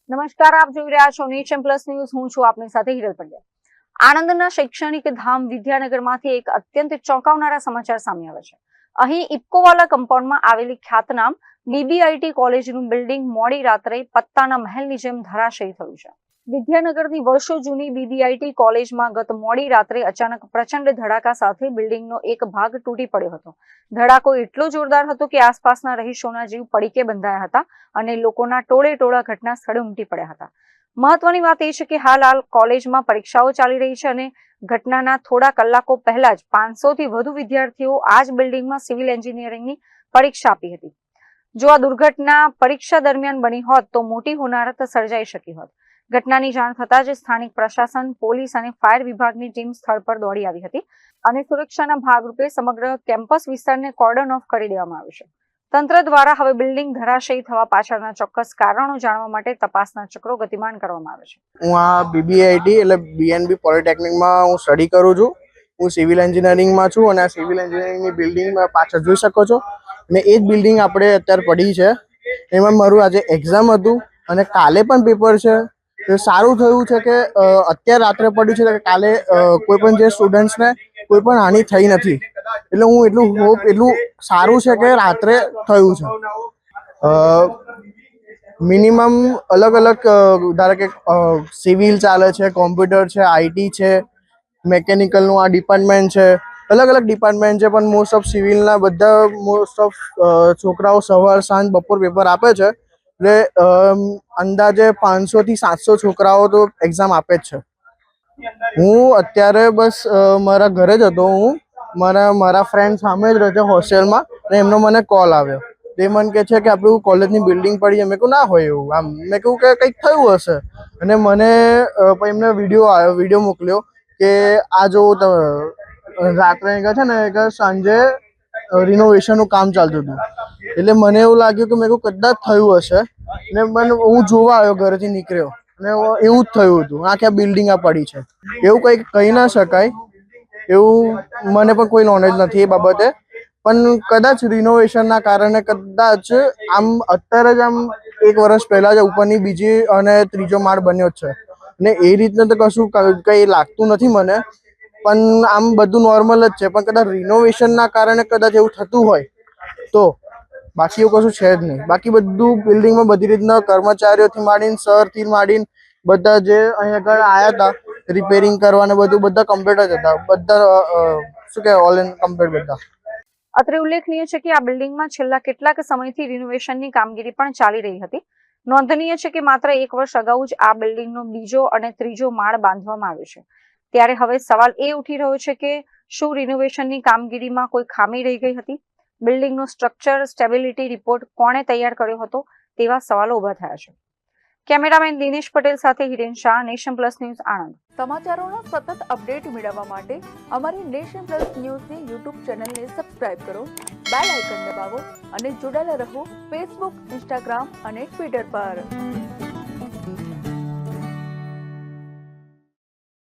નમસ્કાર, આપ જોઈ રહ્યા છો નેશન પ્લસ ન્યૂઝ. હું છું આપની સાથે હિરલ પંડ્યા. આણંદના શૈક્ષણિક ધામ વિદ્યાનગરમાંથી એક અત્યંત ચોંકાવનારા સમાચાર સામે આવે છે. અહીં ઇફકોવાલા કમ્પાઉન્ડમાં આવેલી ખ્યાતનામ BBIT કોલેજનું બિલ્ડિંગ મોડી રાત્રે પત્તાના મહેલની જેમ ધરાશયી થયું છે. વિદ્યાનગરની વર્ષો જૂની BBIT કોલેજમાં ગત મોડી રાત્રે અચાનક પ્રચંડ ધડાકા સાથે બિલ્ડિંગનો એક ભાગ તૂટી પડ્યો હતો. ધડાકો એટલો જોરદાર હતો કે આસપાસના રહીશોના જીવ પડીકે બંધાયા હતા અને લોકોના ટોળે ટોળા ઘટના સ્થળે ઉમટી પડ્યા હતા. મહત્વની વાત એ છે કે હાલ કોલેજમાં પરીક્ષાઓ ચાલી રહી છે અને ઘટનાના થોડા કલાકો પહેલા જ 500 થી વધુ વિદ્યાર્થીઓ આ જ બિલ્ડિંગમાં સિવિલ એન્જિનિયરિંગની પરીક્ષા આપી હતી. જો આ દુર્ઘટના પરીક્ષા દરમિયાન બની હોત તો મોટી હોનારત સર્જાઈ શકી હોત. ઘટનાની જાણ થતાં જ સ્થાનિક પ્રશાસન, પોલીસ અને ફાયર વિભાગની ટીમ સ્થળ પર દોડી આવી હતી અને સુરક્ષાના ભાગરૂપે સમગ્ર કેમ્પસ વિસ્તારને કોર્ડન ઓફ કરી દેવામાં આવ્યું છે. તંત્ર દ્વારા હવે બિલ્ડિંગ ધરાશયી થવા પાછળના ચોક્કસ કારણો જાણવા માટે તપાસના ચક્રો ગતિમાન કરવામાં આવે છે. હું આ BBIT એટલે BNB પોલિટેકનિકમાં હું સ્ટડી કરું છું. હું સિવિલ એન્જિનિયરિંગમાં છું અને આ સિવિલ એન્જિનિયરિંગની બિલ્ડિંગમાં પાછળ જોઈ શકો છો અને એ જ બિલ્ડિંગ આપણે અત્યારે પડી છે. એમાં મારું આજે એક્ઝામ હતું અને કાલે પણ પેપર છે. સારું થયું છે કે અત્યારે રાત્રે પડ્યું છે કે કાલે કોઈ પણ જે સ્ટુડન્ટ્સને કોઈ પણ હાનિ થઈ નથી. એટલે હું એટલું સારું છે કે રાત્રે થયું છે. મિનિમમ અલગ ધારો કે સિવિલ ચાલે છે, કોમ્પ્યુટર છે, IT છે, મેકેનિકલનું આ ડિપાર્ટમેન્ટ છે, અલગ ડિપાર્ટમેન્ટ છે, પણ મોસ્ટ ઓફ સિવિલના બધા છોકરાઓ સવાર સાંજ બપોર પેપર આપે છે. એટલે અંદાજે 500 થી 700 છોકરાઓ તો એક્ઝામ આપે જ છે. હું અત્યારે બસ મારા ઘરે જ હતો. હું મારા ફ્રેન્ડ સામે જ રહે છે હોસ્ટેલમાં અને એમનો મને કોલ આવ્યો. તે મને કહે છે કે આપણું કોલેજની બિલ્ડિંગ પડી. મેં કહ્યું ના હોય એવું. આમ મેં કહ્યું કે કંઈક થયું હશે અને મને એમને વિડીયો મોકલ્યો કે આ જો રાત્રે છે ને કે સાંજે રિનોવેશનનું કામ ચાલતું હતું. એટલે મને એવું લાગ્યું કે મેં કહ્યું કદાચ થયું હશે ને હું જોવા આવ્યો, ઘરેથી નીકળ્યો અને એવું જ થયું હતું. આ બિલ્ડિંગ આ પડી છે એવું કંઈક કહી ના શકાય. એવું મને પણ કોઈ નોલેજ નથી એ બાબતે, પણ કદાચ રિનોવેશનના કારણે કદાચ આમ અત્યારે જ આમ 1 વર્ષ પહેલા જ ઉપરની બીજી અને ત્રીજો માળ બન્યો જ છે ને એ રીતનું તો કશું કંઈ લાગતું નથી મને. પણ આમ બધું નોર્મલ જ છે, પણ કદાચ રિનોવેશનના કારણે કદાચ એવું થતું હોય તો, બાકી એવું કશું છે જ નહીં. બાકી બધું બિલ્ડિંગમાં બધી રીતના કર્મચારીઓથી માંડીને સરથી માંડીને બધા જે અહીંયા આગળ આવ્યા હતા રિપેરિંગ કરવાને બધું બધા કમ્પ્લીટ જ હતા. બધા શું કહેવાય ઓલ ઇન કમ્પ્લીટ બધા. અત્રે ઉલ્લેખનીય છે કે આ બિલ્ડિંગમાં છેલ્લા કેટલાક સમયથી રિનોવેશનની કામગીરી પણ ચાલી રહી હતી. નોંધનીય છે કે માત્ર 1 વર્ષ અગાઉ જ આ બિલ્ડિંગનો બીજો અને ત્રીજો માળ બાંધવામાં આવ્યો છે. ત્યારે હવે સવાલ એ ઉઠી રહ્યો છે કે શું રિનોવેશનની કામગીરીમાં કોઈ ખામી રહી ગઈ હતી? બિલ્ડિંગનો સ્ટ્રક્ચર સ્ટેબિલિટી રિપોર્ટ કોણે તૈયાર કર્યો હતો તેવા સવાલો ઉભા થયા છે. કેમેરામેન દિનેશ પટેલ સાથે Hiren Shah, nation plus news, Anand. સમાચારોનો સતત અપડેટ મેળવવા માટે અમારી નેશન પ્લસ ન્યૂઝની YouTube ચેનલને સબસ્ક્રાઇબ કરો, બેલ આઇકન દબાવો અને જોડાયેલા રહો Facebook, Instagram અને Twitter પર.